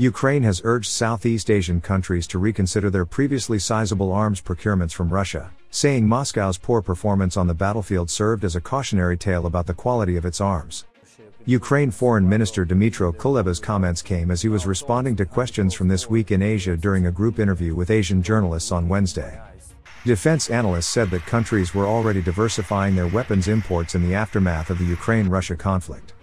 Ukraine has urged Southeast Asian countries to reconsider their previously sizable arms procurements from Russia, saying Moscow's poor performance on the battlefield served as a cautionary tale about the quality of its arms. Ukraine Foreign Minister Dmytro Kuleba's comments came as he was responding to questions from This Week in Asia during a group interview with Asian journalists on Wednesday. Defense analysts said that countries were already diversifying their weapons imports in the aftermath of the Ukraine-Russia conflict.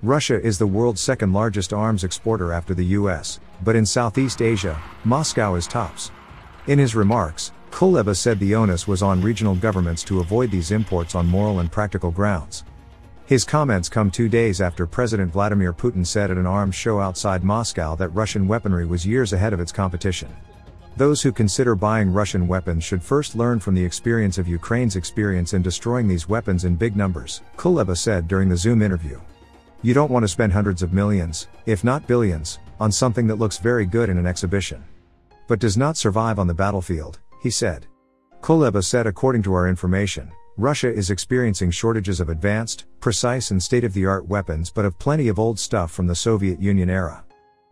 Russia is the world's second largest arms exporter after the US, but in Southeast Asia, Moscow is tops. In his remarks, Kuleba said the onus was on regional governments to avoid these imports on moral and practical grounds. His comments come 2 days after President Vladimir Putin said at an arms show outside Moscow that Russian weaponry was years ahead of its competition. Those who consider buying Russian weapons should first learn from the experience of Ukraine's experience in destroying these weapons in big numbers, Kuleba said during the Zoom interview. You don't want to spend hundreds of millions, if not billions, on something that looks very good in an exhibition, but does not survive on the battlefield, he said. Kuleba said according to our information, Russia is experiencing shortages of advanced, precise and state-of-the-art weapons but of plenty of old stuff from the Soviet Union era.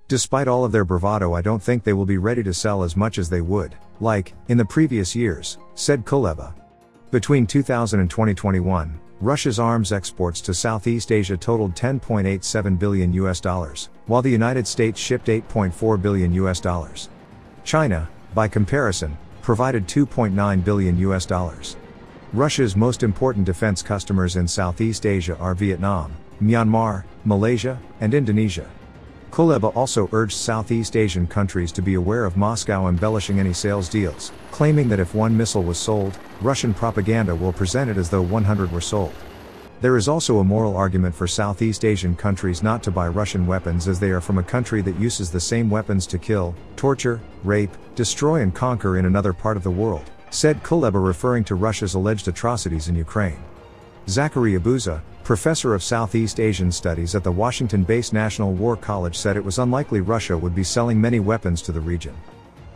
Despite all of their bravado, I don't think they will be ready to sell as much as they would, like, in the previous years, said Kuleba. Between 2000 and 2021, Russia's arms exports to Southeast Asia totaled $10.87 billion, while the United States shipped $8.4 billion. China, by comparison, provided $2.9 billion. Russia's most important defense customers in Southeast Asia are Vietnam, Myanmar, Malaysia, and Indonesia. Kuleba also urged Southeast Asian countries to be aware of Moscow embellishing any sales deals, claiming that if one missile was sold, Russian propaganda will present it as though 100 were sold. There is also a moral argument for Southeast Asian countries not to buy Russian weapons as they are from a country that uses the same weapons to kill, torture, rape, destroy and conquer in another part of the world, said Kuleba referring to Russia's alleged atrocities in Ukraine. Zachary Abuza, professor of Southeast Asian Studies at the Washington-based National War College, said it was unlikely Russia would be selling many weapons to the region.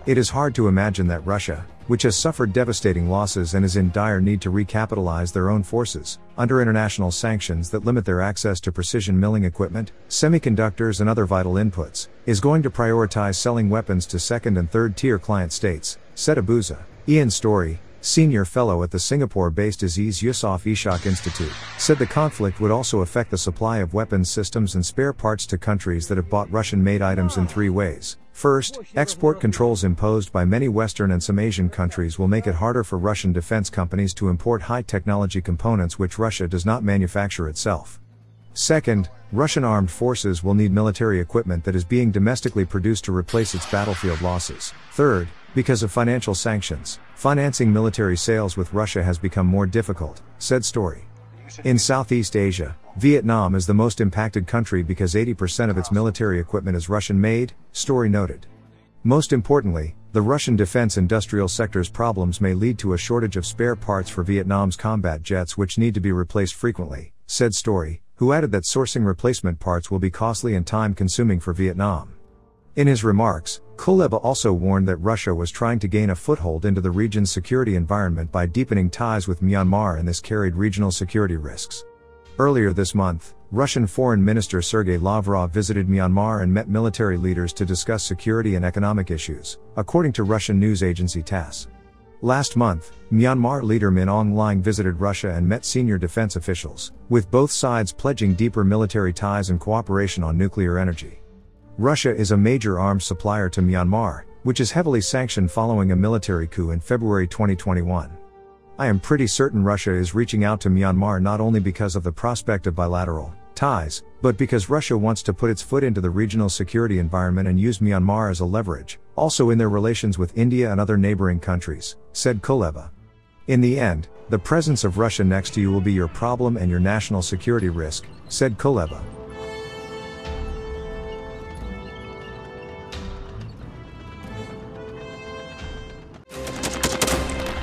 It is hard to imagine that Russia, which has suffered devastating losses and is in dire need to recapitalize their own forces, under international sanctions that limit their access to precision milling equipment, semiconductors and other vital inputs, is going to prioritize selling weapons to second and third-tier client states, said Abuza. Ian Story, senior fellow at the Singapore-based Aziz Yusof Ishaq Institute, said the conflict would also affect the supply of weapons systems and spare parts to countries that have bought Russian-made items in 3 ways. First, export controls imposed by many Western and some Asian countries will make it harder for Russian defense companies to import high-technology components which Russia does not manufacture itself. Second, Russian armed forces will need military equipment that is being domestically produced to replace its battlefield losses. Third, because of financial sanctions, financing military sales with Russia has become more difficult, said Story. In Southeast Asia, Vietnam is the most impacted country because 80% of its military equipment is Russian-made, Story noted. Most importantly, the Russian defense industrial sector's problems may lead to a shortage of spare parts for Vietnam's combat jets which need to be replaced frequently, said Story, who added that sourcing replacement parts will be costly and time-consuming for Vietnam. In his remarks, Kuleba also warned that Russia was trying to gain a foothold into the region's security environment by deepening ties with Myanmar, and this carried regional security risks. Earlier this month, Russian Foreign Minister Sergei Lavrov visited Myanmar and met military leaders to discuss security and economic issues, according to Russian news agency TASS. Last month, Myanmar leader Min Aung Hlaing visited Russia and met senior defense officials, with both sides pledging deeper military ties and cooperation on nuclear energy. Russia is a major arms supplier to Myanmar, which is heavily sanctioned following a military coup in February 2021. I am pretty certain Russia is reaching out to Myanmar not only because of the prospect of bilateral ties, but because Russia wants to put its foot into the regional security environment and use Myanmar as a leverage, also in their relations with India and other neighboring countries, said Kuleba. In the end, the presence of Russia next to you will be your problem and your national security risk, said Kuleba.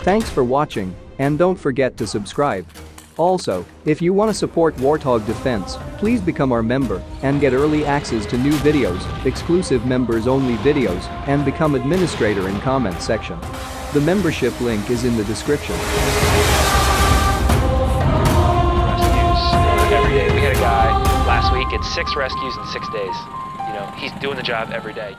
Thanks for watching, and don't forget to subscribe. Also, if you want to support Warthog Defense, please become our member and get early access to new videos, exclusive members-only videos, and become administrator in comment section. The membership link is in the description. Every day. We had a guy last week gets 6 rescues in 6 days. You know, he's doing the job every day.